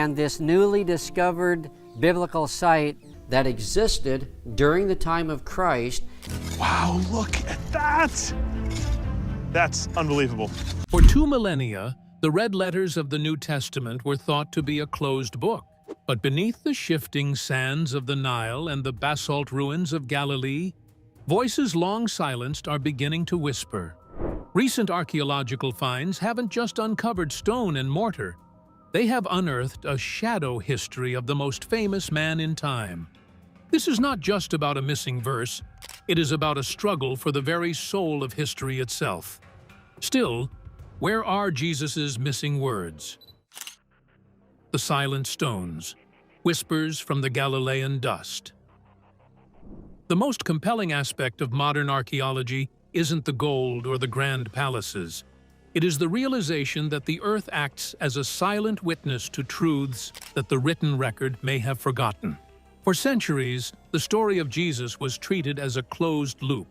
and this newly discovered biblical site that existed during the time of Christ. Wow, look at that! That's unbelievable. For 2 millennia, the red letters of the New Testament were thought to be a closed book. But beneath the shifting sands of the Nile and the basalt ruins of Galilee, voices long silenced are beginning to whisper. Recent archaeological finds haven't just uncovered stone and mortar. They have unearthed a shadow history of the most famous man in time. This is not just about a missing verse. It is about a struggle for the very soul of history itself. Still, where are Jesus's missing words? The silent stones, whispers from the Galilean dust. The most compelling aspect of modern archaeology isn't the gold or the grand palaces. It is the realization that the earth acts as a silent witness to truths that the written record may have forgotten. For centuries, the story of Jesus was treated as a closed loop,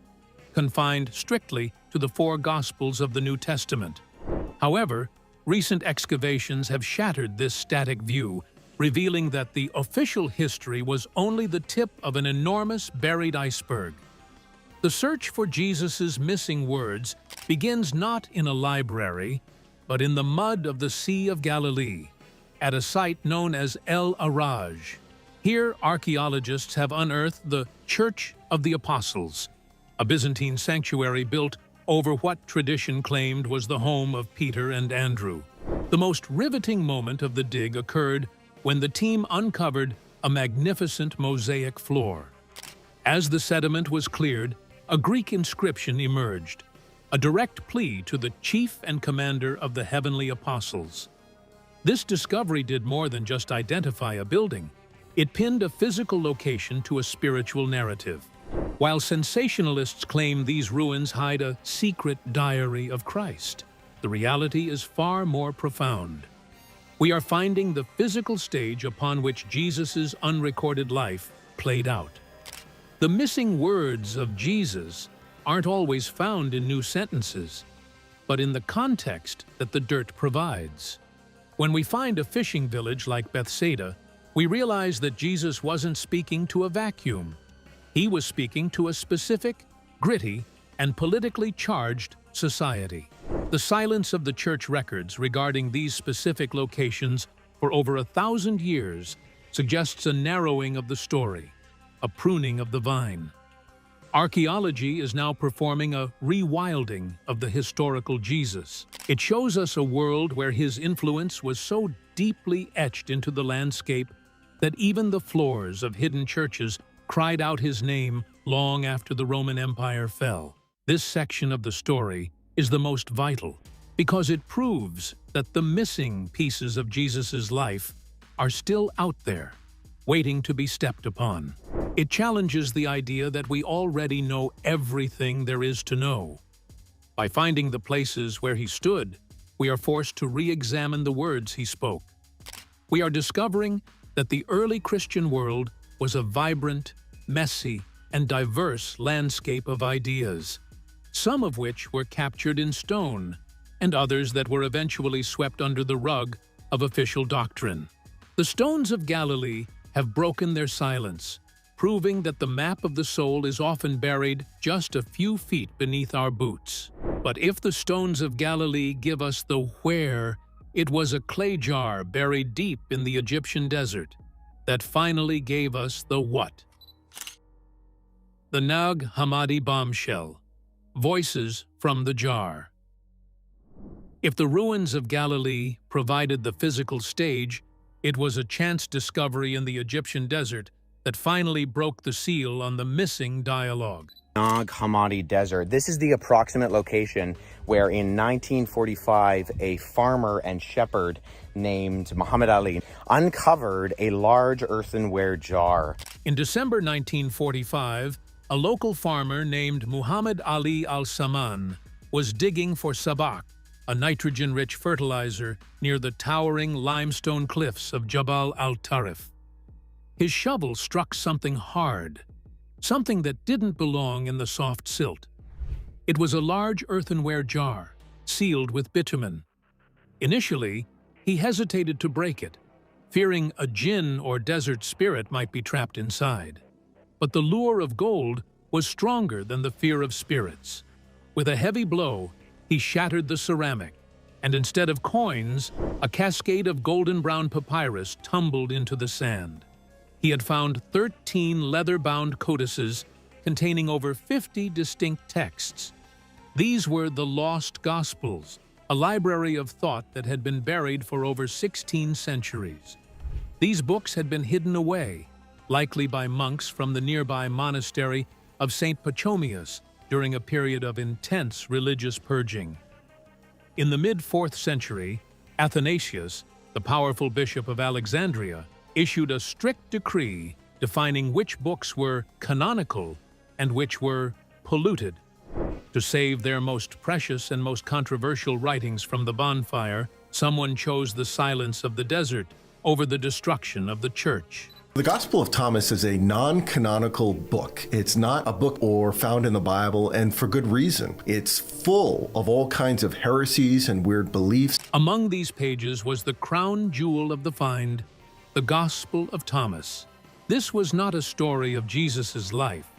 confined strictly to the 4 Gospels of the New Testament. However, recent excavations have shattered this static view, revealing that the official history was only the tip of an enormous buried iceberg. The search for Jesus's missing words begins not in a library, but in the mud of the Sea of Galilee, at a site known as El Araj. Here, archaeologists have unearthed the Church of the Apostles, a Byzantine sanctuary built over what tradition claimed was the home of Peter and Andrew. The most riveting moment of the dig occurred when the team uncovered a magnificent mosaic floor. As the sediment was cleared, a Greek inscription emerged, a direct plea to the chief and commander of the heavenly apostles. This discovery did more than just identify a building. It pinned a physical location to a spiritual narrative. While sensationalists claim these ruins hide a secret diary of Christ, the reality is far more profound. We are finding the physical stage upon which Jesus's unrecorded life played out. The missing words of Jesus aren't always found in new sentences, but in the context that the dirt provides. When we find a fishing village like Bethsaida, we realize that Jesus wasn't speaking to a vacuum. He was speaking to a specific, gritty, and politically charged society. The silence of the church records regarding these specific locations for over 1,000 years suggests a narrowing of the story, a pruning of the vine. Archaeology is now performing a rewilding of the historical Jesus. It shows us a world where his influence was so deeply etched into the landscape that even the floors of hidden churches cried out his name long after the Roman Empire fell. This section of the story is the most vital because it proves that the missing pieces of Jesus's life are still out there, waiting to be stepped upon. It challenges the idea that we already know everything there is to know. By finding the places where he stood, we are forced to re-examine the words he spoke. We are discovering that the early Christian world was a vibrant, messy, and diverse landscape of ideas, some of which were captured in stone, and others that were eventually swept under the rug of official doctrine. The stones of Galilee have broken their silence, proving that the map of the soul is often buried just a few feet beneath our boots. But if the stones of Galilee give us the where, it was a clay jar buried deep in the Egyptian desert that finally gave us the what. The Nag Hammadi bombshell. Voices from the jar. If the ruins of Galilee provided the physical stage, it was a chance discovery in the Egyptian desert that finally broke the seal on the missing dialogue. Nag Hammadi Desert. This is the approximate location where in 1945 a farmer and shepherd named Muhammad Ali uncovered a large earthenware jar. In December 1945, a local farmer named Muhammad Ali al-Saman was digging for sabak, a nitrogen-rich fertilizer near the towering limestone cliffs of Jabal al-Tarif. His shovel struck something hard, something that didn't belong in the soft silt. It was a large earthenware jar, sealed with bitumen. Initially, he hesitated to break it, fearing a jinn or desert spirit might be trapped inside. But the lure of gold was stronger than the fear of spirits. With a heavy blow, he shattered the ceramic, and instead of coins, a cascade of golden-brown papyrus tumbled into the sand. He had found 13 leather-bound codices containing over 50 distinct texts. These were the Lost Gospels, a library of thought that had been buried for over 16 centuries. These books had been hidden away, likely by monks from the nearby monastery of St. Pachomius during a period of intense religious purging. In the mid-4th century, Athanasius, the powerful bishop of Alexandria, issued a strict decree defining which books were canonical and which were polluted. To save their most precious and most controversial writings from the bonfire, someone chose the silence of the desert over the destruction of the church. The Gospel of Thomas is a non-canonical book. It's not a book or found in the Bible, and for good reason. It's full of all kinds of heresies and weird beliefs. Among these pages was the crown jewel of the find, the Gospel of Thomas. This was not a story of Jesus' life,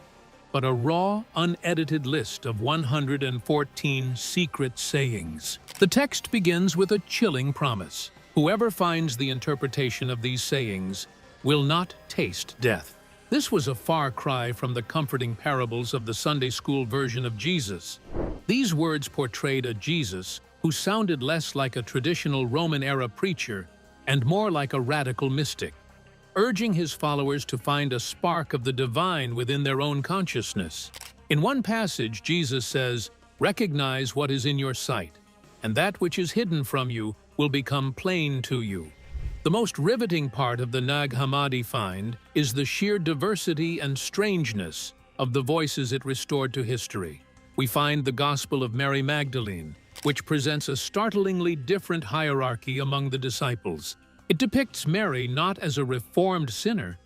but a raw, unedited list of 114 secret sayings. The text begins with a chilling promise. Whoever finds the interpretation of these sayings will not taste death. This was a far cry from the comforting parables of the Sunday school version of Jesus. These words portrayed a Jesus who sounded less like a traditional Roman-era preacher and more like a radical mystic, urging his followers to find a spark of the divine within their own consciousness. In one passage, Jesus says, "Recognize what is in your sight, and that which is hidden from you will become plain to you." The most riveting part of the Nag Hammadi find is the sheer diversity and strangeness of the voices it restored to history. We find the Gospel of Mary Magdalene, which presents a startlingly different hierarchy among the disciples. It depicts Mary not as a reformed sinner,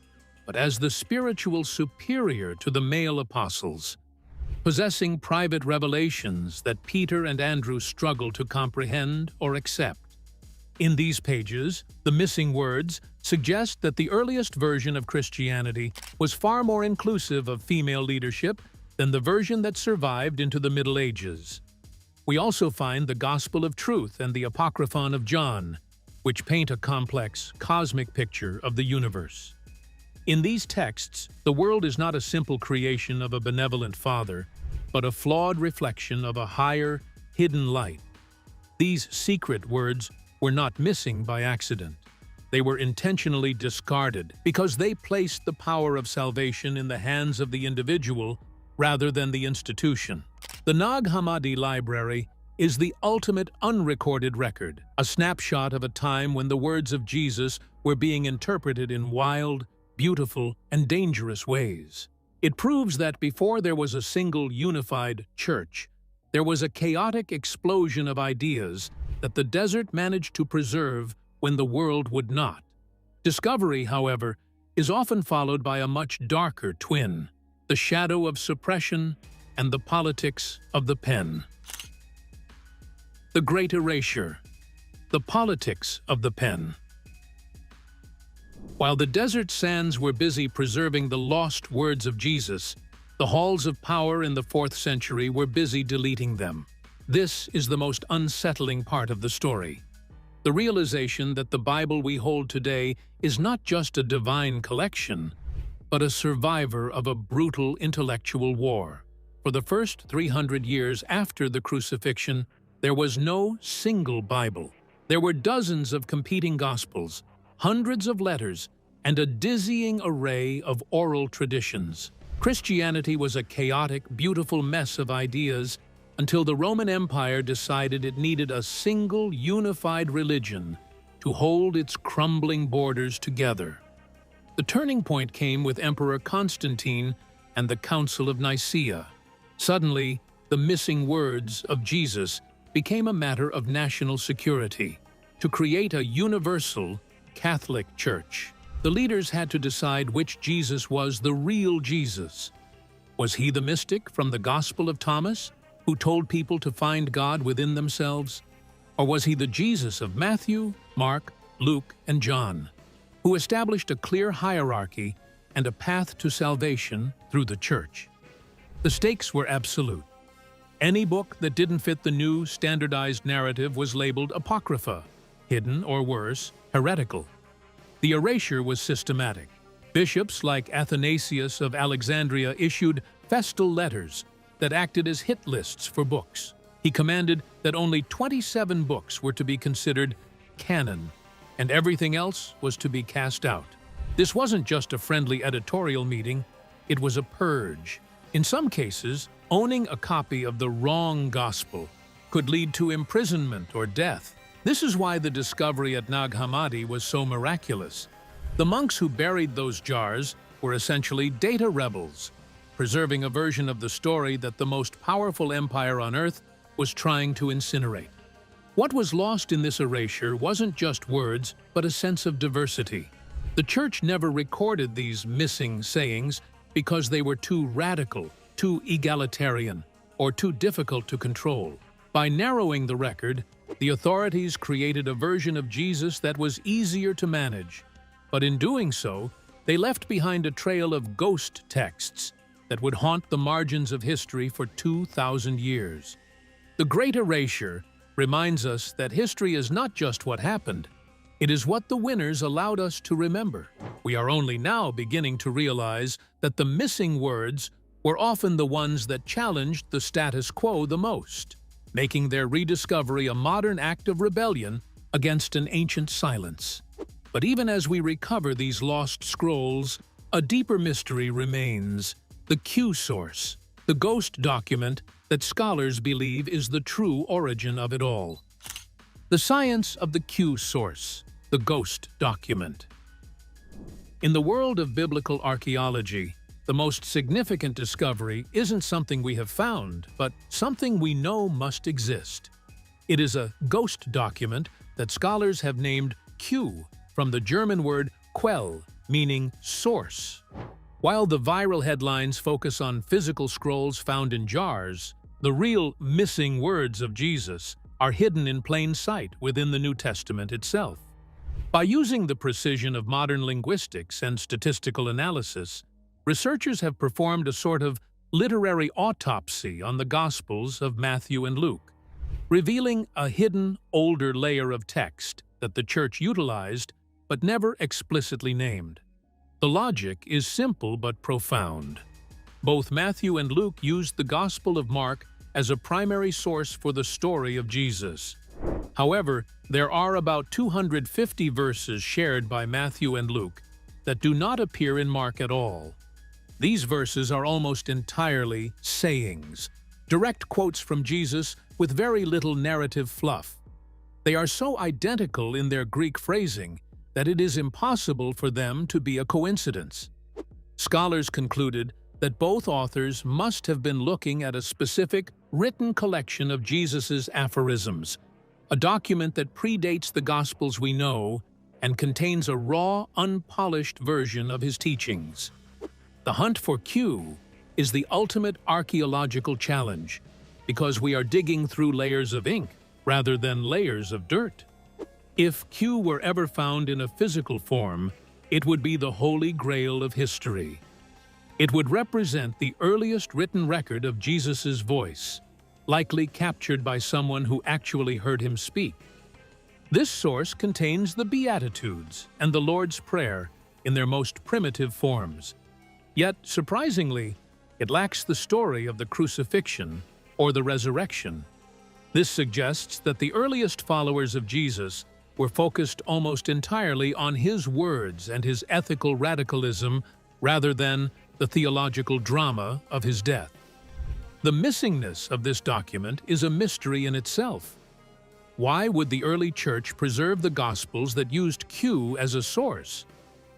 but as the spiritual superior to the male apostles, possessing private revelations that Peter and Andrew struggle to comprehend or accept. In these pages, the missing words suggest that the earliest version of Christianity was far more inclusive of female leadership than the version that survived into the Middle Ages. We also find the Gospel of Truth and the Apocryphon of John, which paint a complex, cosmic picture of the universe. In these texts, the world is not a simple creation of a benevolent Father, but a flawed reflection of a higher, hidden light. These secret words were not missing by accident. They were intentionally discarded because they placed the power of salvation in the hands of the individual rather than the institution. The Nag Hammadi Library is the ultimate unrecorded record, a snapshot of a time when the words of Jesus were being interpreted in wild, beautiful, and dangerous ways. It proves that before there was a single unified church, there was a chaotic explosion of ideas that the desert managed to preserve when the world would not. Discovery, however, is often followed by a much darker twin, the shadow of suppression and the politics of the pen. The Great Erasure, the politics of the pen. While the desert sands were busy preserving the lost words of Jesus, the halls of power in the 4th century were busy deleting them. This is the most unsettling part of the story. The realization that the Bible we hold today is not just a divine collection, but a survivor of a brutal intellectual war. For the first 300 years after the crucifixion, there was no single Bible. There were dozens of competing Gospels, hundreds of letters, and a dizzying array of oral traditions. Christianity was a chaotic, beautiful mess of ideas until the Roman Empire decided it needed a single, unified religion to hold its crumbling borders together. The turning point came with Emperor Constantine and the Council of Nicaea. Suddenly, the missing words of Jesus became a matter of national security. To create a universal Catholic Church, the leaders had to decide which Jesus was the real Jesus. Was he the mystic from the Gospel of Thomas, who told people to find God within themselves? Or was he the Jesus of Matthew, Mark, Luke, and John, who established a clear hierarchy and a path to salvation through the church. The stakes were absolute. Any book that didn't fit the new standardized narrative was labeled apocrypha, hidden or worse, heretical. The erasure was systematic. Bishops like Athanasius of Alexandria issued festal letters that acted as hit lists for books. He commanded that only 27 books were to be considered canon, and everything else was to be cast out. This wasn't just a friendly editorial meeting, it was a purge. In some cases, owning a copy of the wrong gospel could lead to imprisonment or death. This is why the discovery at Nag Hammadi was so miraculous. The monks who buried those jars were essentially data rebels, preserving a version of the story that the most powerful empire on earth was trying to incinerate. What was lost in this erasure wasn't just words, but a sense of diversity. The church never recorded these missing sayings because they were too radical, too egalitarian, or too difficult to control. By narrowing the record, the authorities created a version of Jesus that was easier to manage. But in doing so, they left behind a trail of ghost texts that would haunt the margins of history for 2,000 years. The Great Erasure reminds us that history is not just what happened, it is what the winners allowed us to remember. We are only now beginning to realize that the missing words were often the ones that challenged the status quo the most, making their rediscovery a modern act of rebellion against an ancient silence. But even as we recover these lost scrolls, a deeper mystery remains: the Q source, the ghost document that scholars believe is the true origin of it all. The science of the Q source, the ghost document. In the world of biblical archaeology, the most significant discovery isn't something we have found, but something we know must exist. It is a ghost document that scholars have named Q, from the German word Quell, meaning source. While the viral headlines focus on physical scrolls found in jars, the real missing words of Jesus are hidden in plain sight within the New Testament itself. By using the precision of modern linguistics and statistical analysis, researchers have performed a sort of literary autopsy on the Gospels of Matthew and Luke, revealing a hidden, older layer of text that the church utilized but never explicitly named. The logic is simple but profound. Both Matthew and Luke used the Gospel of Mark as a primary source for the story of Jesus. However, there are about 250 verses shared by Matthew and Luke that do not appear in Mark at all. These verses are almost entirely sayings, direct quotes from Jesus with very little narrative fluff. They are so identical in their Greek phrasing that it is impossible for them to be a coincidence. Scholars concluded that both authors must have been looking at a specific written collection of Jesus's aphorisms, a document that predates the Gospels we know and contains a raw, unpolished version of his teachings. The hunt for Q is the ultimate archaeological challenge because we are digging through layers of ink rather than layers of dirt. If Q were ever found in a physical form, it would be the holy grail of history. It would represent the earliest written record of Jesus's voice, likely captured by someone who actually heard him speak. This source contains the Beatitudes and the Lord's Prayer in their most primitive forms. Yet, surprisingly, it lacks the story of the crucifixion or the resurrection. This suggests that the earliest followers of Jesus were focused almost entirely on his words and his ethical radicalism rather than the theological drama of his death. The missingness of this document is a mystery in itself. Why would the early church preserve the Gospels that used Q as a source,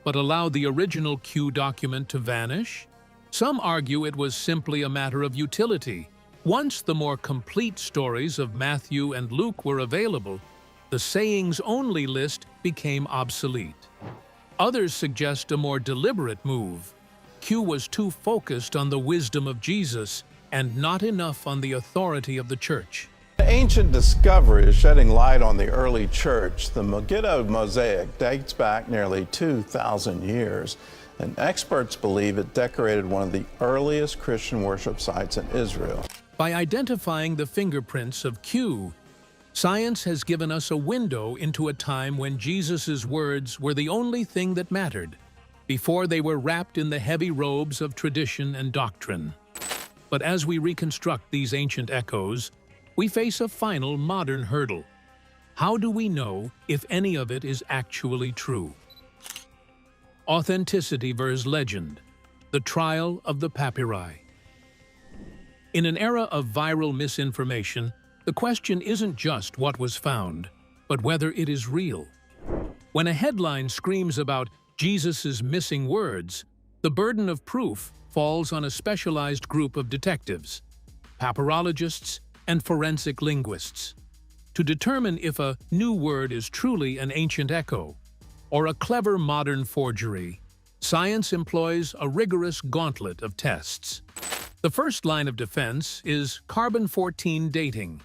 but allow the original Q document to vanish? Some argue it was simply a matter of utility. Once the more complete stories of Matthew and Luke were available, the sayings-only list became obsolete. Others suggest a more deliberate move. Q was too focused on the wisdom of Jesus and not enough on the authority of the church. Ancient discovery is shedding light on the early church. The Megiddo mosaic dates back nearly 2,000 years, and experts believe it decorated one of the earliest Christian worship sites in Israel. By identifying the fingerprints of Q, science has given us a window into a time when Jesus' words were the only thing that mattered, before they were wrapped in the heavy robes of tradition and doctrine. But as we reconstruct these ancient echoes, we face a final modern hurdle. How do we know if any of it is actually true? Authenticity versus legend, the trial of the papyri. In an era of viral misinformation, the question isn't just what was found, but whether it is real. When a headline screams about Jesus' missing words, the burden of proof falls on a specialized group of detectives, papyrologists, and forensic linguists, to determine if a new word is truly an ancient echo or a clever modern forgery. Science employs a rigorous gauntlet of tests. The first line of defense is carbon-14 dating.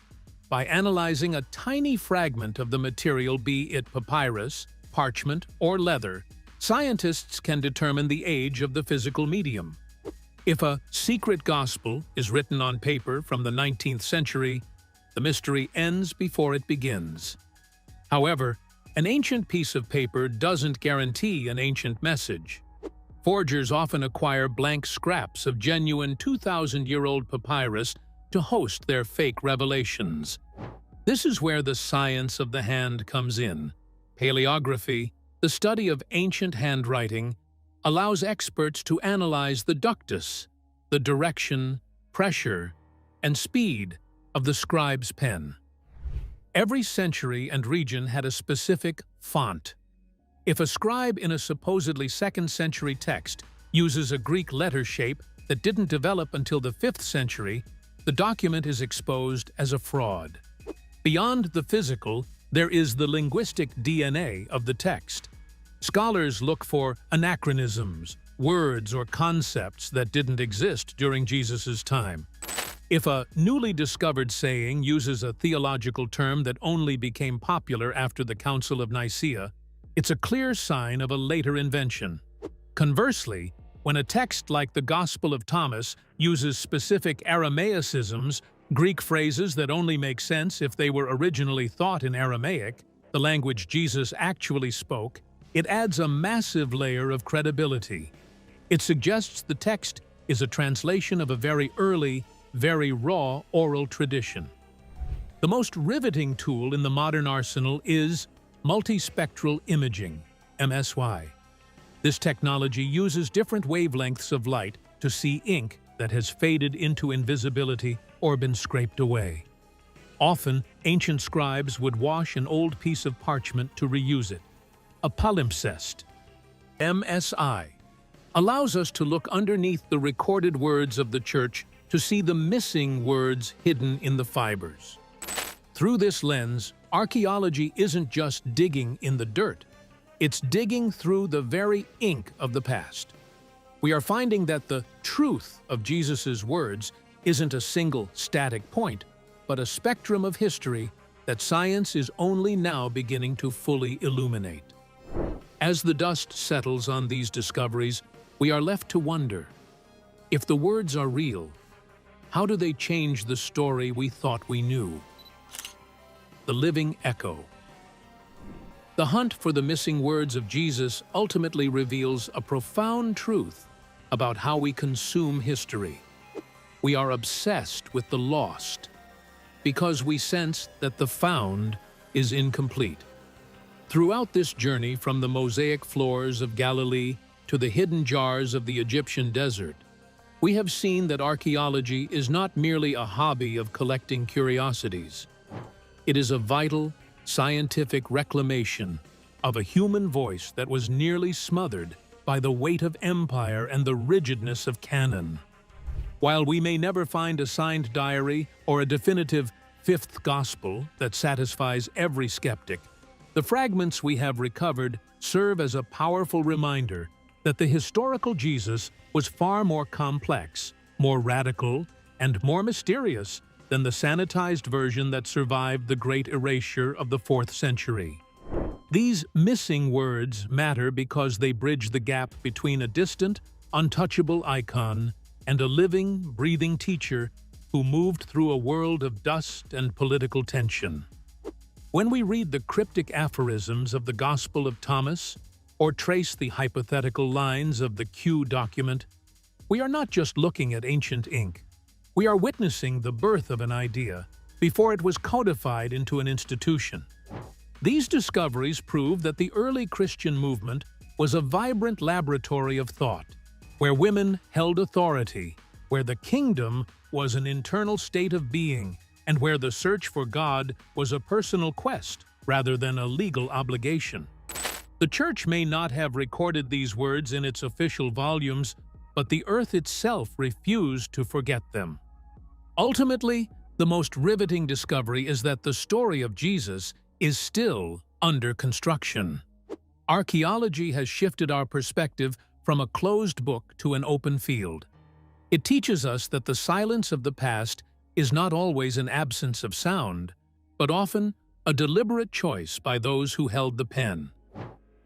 By analyzing a tiny fragment of the material, be it papyrus, parchment, or leather, scientists can determine the age of the physical medium. If a secret gospel is written on paper from the 19th century, the mystery ends before it begins. However, an ancient piece of paper doesn't guarantee an ancient message. Forgers often acquire blank scraps of genuine 2,000-year-old papyrus to host their fake revelations. This is where the science of the hand comes in. Paleography, the study of ancient handwriting, allows experts to analyze the ductus, the direction, pressure, and speed of the scribe's pen. Every century and region had a specific font. If a scribe in a supposedly 2nd century text uses a Greek letter shape that didn't develop until the 5th century, the document is exposed as a fraud. Beyond the physical, there is the linguistic DNA of the text. Scholars look for anachronisms, words or concepts that didn't exist during Jesus' time. If a newly discovered saying uses a theological term that only became popular after the Council of Nicaea, it's a clear sign of a later invention. Conversely, when a text like the Gospel of Thomas uses specific Aramaicisms, Greek phrases that only make sense if they were originally thought in Aramaic, the language Jesus actually spoke, it adds a massive layer of credibility. It suggests the text is a translation of a very early, very raw oral tradition. The most riveting tool in the modern arsenal is multispectral imaging, MSY. This technology uses different wavelengths of light to see ink that has faded into invisibility or been scraped away. Often, ancient scribes would wash an old piece of parchment to reuse it. A palimpsest, MSI, allows us to look underneath the recorded words of the church to see the missing words hidden in the fibers. Through this lens, archaeology isn't just digging in the dirt. It's digging through the very ink of the past. We are finding that the truth of Jesus' words isn't a single static point, but a spectrum of history that science is only now beginning to fully illuminate. As the dust settles on these discoveries, we are left to wonder, if the words are real, how do they change the story we thought we knew? The living echo. The hunt for the missing words of Jesus ultimately reveals a profound truth about how we consume history. We are obsessed with the lost because we sense that the found is incomplete. Throughout this journey from the mosaic floors of Galilee to the hidden jars of the Egyptian desert, we have seen that archaeology is not merely a hobby of collecting curiosities. It is a vital, scientific reclamation of a human voice that was nearly smothered by the weight of empire and the rigidness of canon. While we may never find a signed diary or a definitive fifth gospel that satisfies every skeptic, the fragments we have recovered serve as a powerful reminder that the historical Jesus was far more complex, more radical, and more mysterious than the sanitized version that survived the Great Erasure of the 4th century. These missing words matter because they bridge the gap between a distant, untouchable icon and a living, breathing teacher who moved through a world of dust and political tension. When we read the cryptic aphorisms of the Gospel of Thomas or trace the hypothetical lines of the Q document, we are not just looking at ancient ink. We are witnessing the birth of an idea before it was codified into an institution. These discoveries prove that the early Christian movement was a vibrant laboratory of thought, where women held authority, where the kingdom was an internal state of being, and where the search for God was a personal quest rather than a legal obligation. The Church may not have recorded these words in its official volumes, but the earth itself refused to forget them. Ultimately, the most riveting discovery is that the story of Jesus is still under construction. Archaeology has shifted our perspective from a closed book to an open field. It teaches us that the silence of the past is not always an absence of sound, but often a deliberate choice by those who held the pen.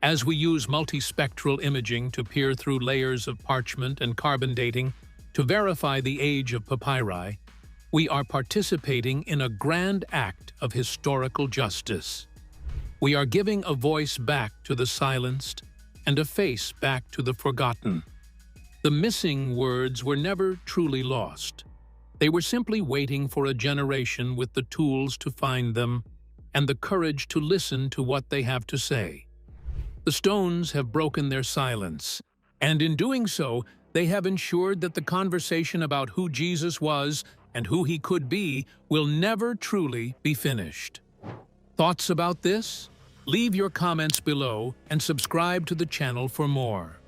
As we use multispectral imaging to peer through layers of parchment and carbon dating to verify the age of papyri, we are participating in a grand act of historical justice. We are giving a voice back to the silenced and a face back to the forgotten. The missing words were never truly lost. They were simply waiting for a generation with the tools to find them and the courage to listen to what they have to say. The stones have broken their silence, and in doing so, they have ensured that the conversation about who Jesus was and who he could be will never truly be finished. Thoughts about this? Leave your comments below and subscribe to the channel for more.